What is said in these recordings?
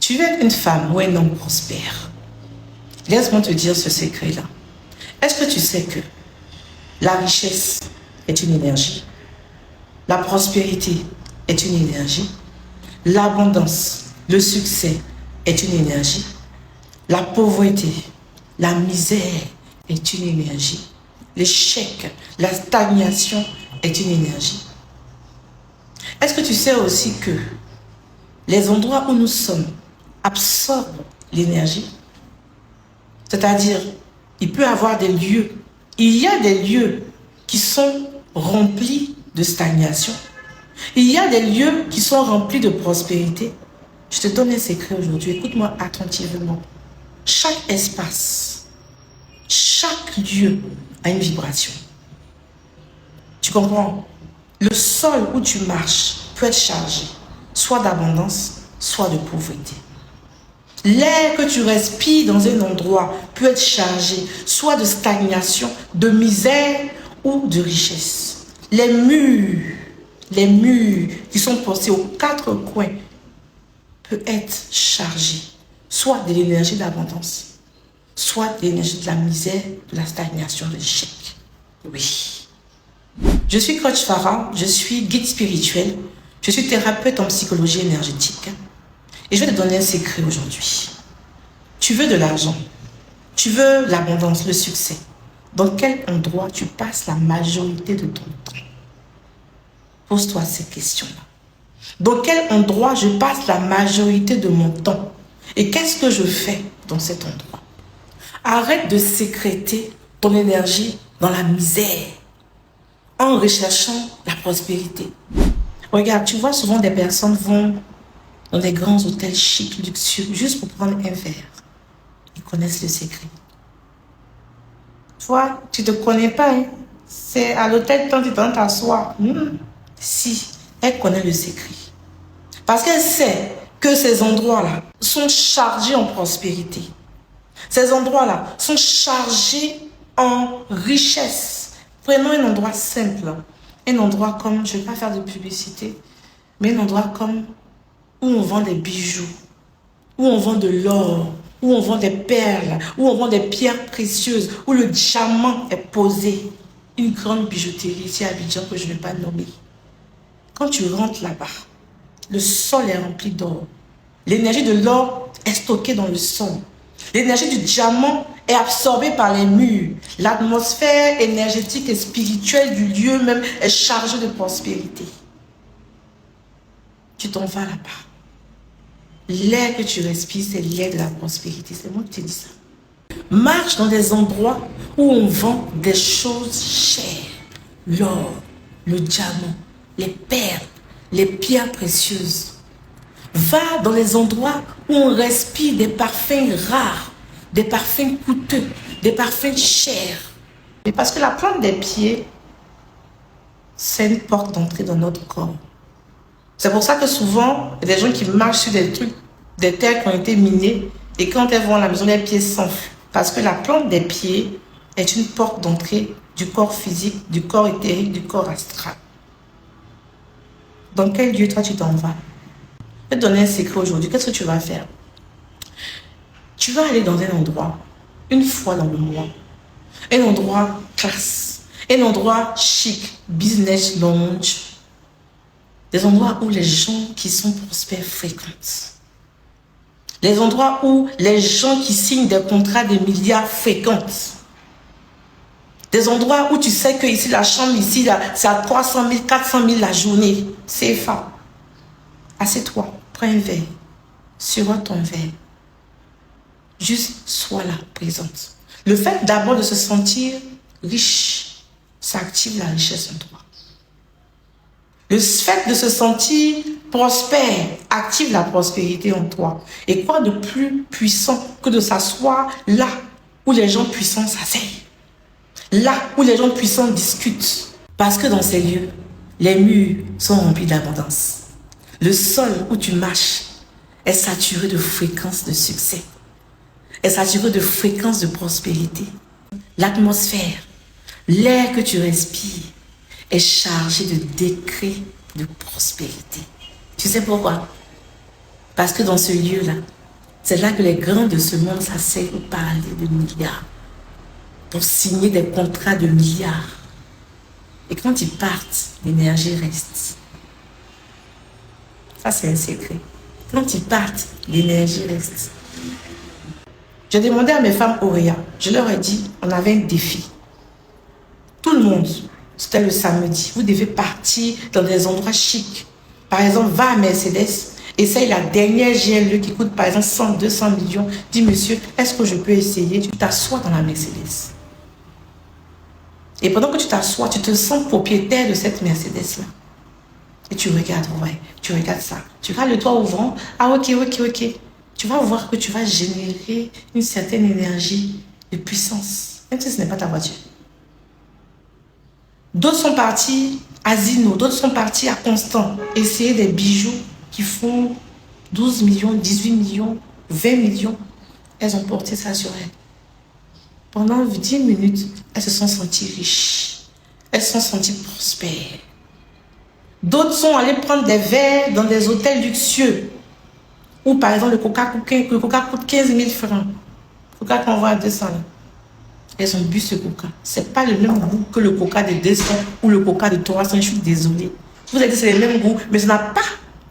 Tu veux être une femme ou un homme prospère. Laisse-moi te dire ce secret-là. Est-ce que tu sais que la richesse est une énergie? La prospérité est une énergie. L'abondance, le succès est une énergie. La pauvreté, la misère est une énergie. L'échec, la stagnation est une énergie. Est-ce que tu sais aussi que les endroits où nous sommes absorbent l'énergie? C'est-à-dire, il peut y avoir des lieux. Il y a des lieux qui sont remplis de stagnation. Il y a des lieux qui sont remplis de prospérité. Je te donne un secret aujourd'hui. Écoute-moi attentivement. Chaque espace, chaque lieu a une vibration. Tu comprends? Le sol où tu marches peut être chargé, soit d'abondance, soit de pauvreté. L'air que tu respires dans un endroit peut être chargé, soit de stagnation, de misère ou de richesse. Les murs qui sont postés aux quatre coins peuvent être chargés, soit de l'énergie d'abondance, soit de l'énergie de la misère, de la stagnation, de l'échec. Oui. Je suis coach Farah, je suis guide spirituel, je suis thérapeute en psychologie énergétique. Et je vais te donner un secret aujourd'hui. Tu veux de l'argent, tu veux l'abondance, le succès. Dans quel endroit tu passes la majorité de ton temps? Pose-toi ces questions-là. Dans quel endroit je passe la majorité de mon temps? Et qu'est-ce que je fais dans cet endroit? Arrête de sécréter ton énergie dans la misère en recherchant la prospérité. Regarde, tu vois souvent des personnes vont dans des grands hôtels chics, luxueux, juste pour prendre un verre. Ils connaissent le secret. Toi, tu ne te connais pas. Hein? C'est à l'hôtel quand tu t'en t'assois. Si, elle connaît le secret. Parce qu'elle sait que ces endroits-là sont chargés en prospérité. Ces endroits-là sont chargés en richesse. Prenons un endroit simple. Un endroit comme, je ne vais pas faire de publicité, mais un endroit comme où on vend des bijoux, où on vend de l'or, où on vend des perles, où on vend des pierres précieuses, où le diamant est posé. Une grande bijouterie ici à Abidjan que je ne vais pas nommer. Quand tu rentres là-bas, le sol est rempli d'or. L'énergie de l'or est stockée dans le sol. L'énergie du diamant est absorbée par les murs. L'atmosphère énergétique et spirituelle du lieu même est chargée de prospérité. Tu t'en vas là-bas. L'air que tu respires, c'est l'air de la prospérité. C'est moi qui te dis ça. Marche dans des endroits où on vend des choses chères. L'or, le diamant, les perles, les pierres précieuses. Va dans les endroits où on respire des parfums rares, des parfums coûteux, des parfums chers. Et parce que la plante des pieds, c'est une porte d'entrée dans notre corps. C'est pour ça que souvent, il y a des gens qui marchent sur des trucs, des terres qui ont été minées, et quand elles vont à la maison, les pieds s'enflent. Parce que la plante des pieds est une porte d'entrée du corps physique, du corps éthérique, du corps astral. Dans quel lieu toi tu t'en vas? Je vais te donner un secret aujourd'hui. Qu'est-ce que tu vas faire? Tu vas aller dans un endroit, une fois dans le mois, un endroit classe, un endroit chic, business lounge, des endroits où les gens qui sont prospères fréquentent. Les endroits où les gens qui signent des contrats de milliards fréquentent. Des endroits où tu sais que ici, la chambre, ici, c'est à 300 000, 400 000 la journée. CFA. Assieds-toi, prends un verre. Sirote ton verre. Juste sois là, présente. Le fait d'abord de se sentir riche, ça active la richesse en toi. Le fait de se sentir prospère active la prospérité en toi. Et quoi de plus puissant que de s'asseoir là où les gens puissants s'asseyent, là où les gens puissants discutent. Parce que dans ces lieux, les murs sont remplis d'abondance. Le sol où tu marches est saturé de fréquences de succès, est saturé de fréquences de prospérité. L'atmosphère, l'air que tu respires est chargé de décrets de prospérité. Tu sais pourquoi? Parce que dans ce lieu-là, C'est là que les grands de ce monde s'asseyent pour parler de milliards, pour signer des contrats de milliards. Et quand ils partent, l'énergie reste. Ça, c'est un secret. Quand ils partent, l'énergie reste. J'ai demandé à mes femmes Auréa, je leur ai dit, on avait un défi. Tout le monde, c'était le samedi, vous devez partir dans des endroits chics. Par exemple, va à Mercedes, essaye la dernière GLE qui coûte par exemple 100, 200 millions. Dis, monsieur, est-ce que je peux essayer? Tu t'assois dans la Mercedes. Et pendant que tu t'assois, tu te sens propriétaire de cette Mercedes-là. Et tu regardes, ouais, tu regardes ça. Tu regardes le toit ouvrant. Ah, ok. Tu vas voir que tu vas générer une certaine énergie de puissance, même si ce n'est pas ta voiture. D'autres sont partis à Zino, d'autres sont partis à Constant, essayer des bijoux qui font 12 millions, 18 millions, 20 millions. Elles ont porté ça sur elles. Pendant 10 minutes, elles se sont senties riches. Elles se sont senties prospères. D'autres sont allés prendre des verres dans des hôtels luxueux. Ou par exemple, le coca coûte 15 000 francs. Le coca qu'on vend à 200. Elles ont bu ce coca. Ce n'est pas le même goût que le coca de 200 ou le coca de 300. Je suis désolée. Vous avez dit que c'est le même goût, mais ça n'a pas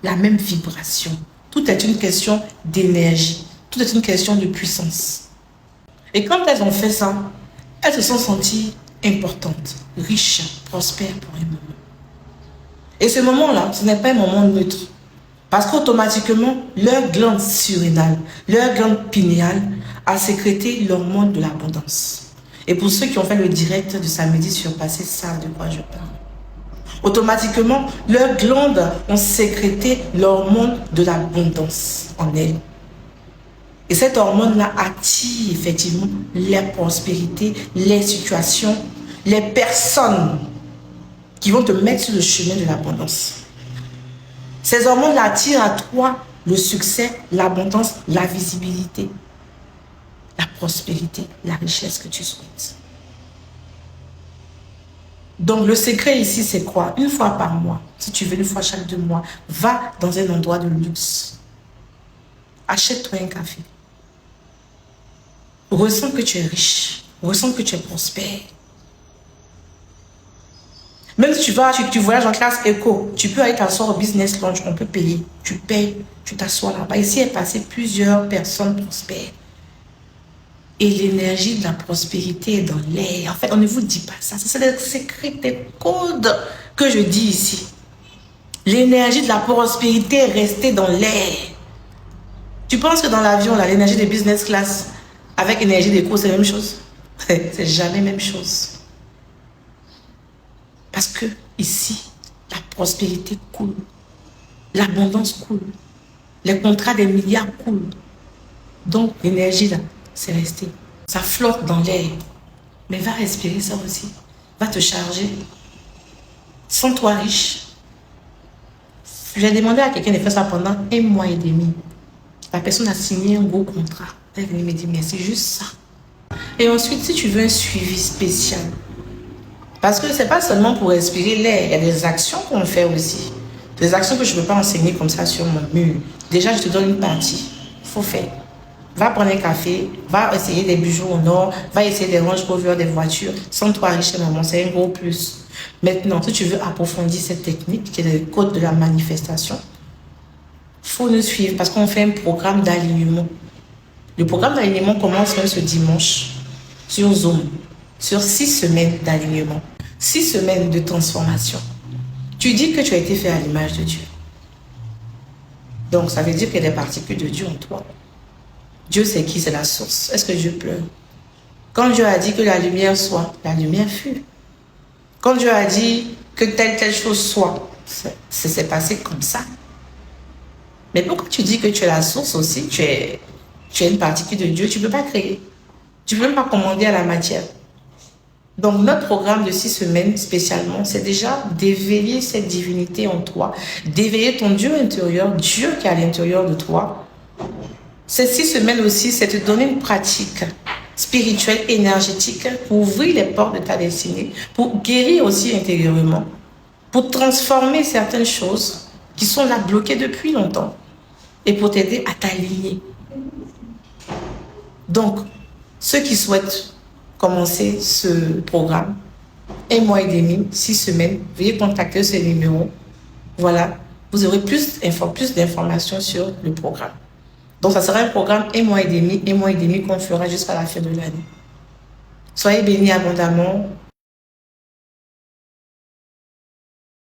la même vibration. Tout est une question d'énergie. Tout est une question de puissance. Et quand elles ont fait ça, elles se sont senties importantes, riches, prospères pour un moment. Et ce moment-là, ce n'est pas un moment neutre. Parce qu'automatiquement, leur glande surrénale, leur glande pinéale a sécrété l'hormone de l'abondance. Et pour ceux qui ont fait le direct de samedi surpassé savent de quoi je parle. Automatiquement, leurs glandes ont sécrété l'hormone de l'abondance en elles. Et cette hormone-là attire effectivement les prospérités, les situations, les personnes qui vont te mettre sur le chemin de l'abondance. Ces hormones attirent à toi le succès, l'abondance, la visibilité, la prospérité, la richesse que tu souhaites. Donc le secret ici, c'est quoi? Une fois par mois, si tu veux, une fois chaque 2 mois, va dans un endroit de luxe. Achète-toi un café. Ressens que tu es riche. Ressens que tu es prospère. Même si tu voyages en classe éco, tu peux aller t'asseoir au business lounge, on peut payer. Tu payes, tu t'assois là-bas. Ici est passé plusieurs personnes prospères. Et l'énergie de la prospérité est dans l'air. En fait, on ne vous dit pas ça. C'est des secrets, des codes que je dis ici. L'énergie de la prospérité est restée dans l'air. Tu penses que dans l'avion, l'énergie de business class avec énergie d'éco, c'est la même chose? C'est jamais la même chose. Parce que ici, la prospérité coule. L'abondance coule. Les contrats des milliards coulent. Donc, l'énergie là, c'est resté. Ça flotte dans l'air. Mais va respirer ça aussi. Va te charger. Sens-toi riche. J'ai demandé à quelqu'un de faire ça pendant 1 mois et demi. La personne a signé un gros contrat. Elle est venue me dire, mais c'est juste ça. Et ensuite, si tu veux un suivi spécial, parce que ce n'est pas seulement pour respirer l'air, il y a des actions qu'on fait aussi. Des actions que je ne peux pas enseigner comme ça sur mon mur. Déjà, je te donne une partie. Il faut faire. Va prendre un café, va essayer des bijoux au nord, va essayer des Range Rover, des voitures. Sens-toi riche, maman, c'est un gros plus. Maintenant, si tu veux approfondir cette technique, qui est le code de la manifestation, il faut nous suivre parce qu'on fait un programme d'alignement. Le programme d'alignement commence même ce dimanche sur Zoom, sur 6 semaines d'alignement, 6 semaines de transformation. Tu dis que tu as été fait à l'image de Dieu. Donc, ça veut dire qu'il y a des particules de Dieu en toi. Dieu, c'est qui? C'est la source. Est-ce que Dieu pleure? Quand Dieu a dit que la lumière soit, la lumière fut. Quand Dieu a dit que telle chose soit, ça s'est passé comme ça. Mais pourquoi tu dis que tu es la source aussi? Tu es une particule de Dieu, tu ne peux pas créer. Tu ne peux même pas commander à la matière. Donc, notre programme de 6 semaines, spécialement, c'est déjà d'éveiller cette divinité en toi, d'éveiller ton Dieu intérieur, Dieu qui est à l'intérieur de toi. Ces 6 semaines aussi, c'est te donner une pratique spirituelle, énergétique, pour ouvrir les portes de ta destinée, pour guérir aussi intérieurement, pour transformer certaines choses qui sont là bloquées depuis longtemps et pour t'aider à t'aligner. Donc, ceux qui souhaitent commencer ce programme, 1 mois et demi, 6 semaines, veuillez contacter ce numéro. Voilà, vous aurez plus d'informations sur le programme. Donc, ça sera un programme 1 mois et demi qu'on fera jusqu'à la fin de l'année. Soyez bénis abondamment.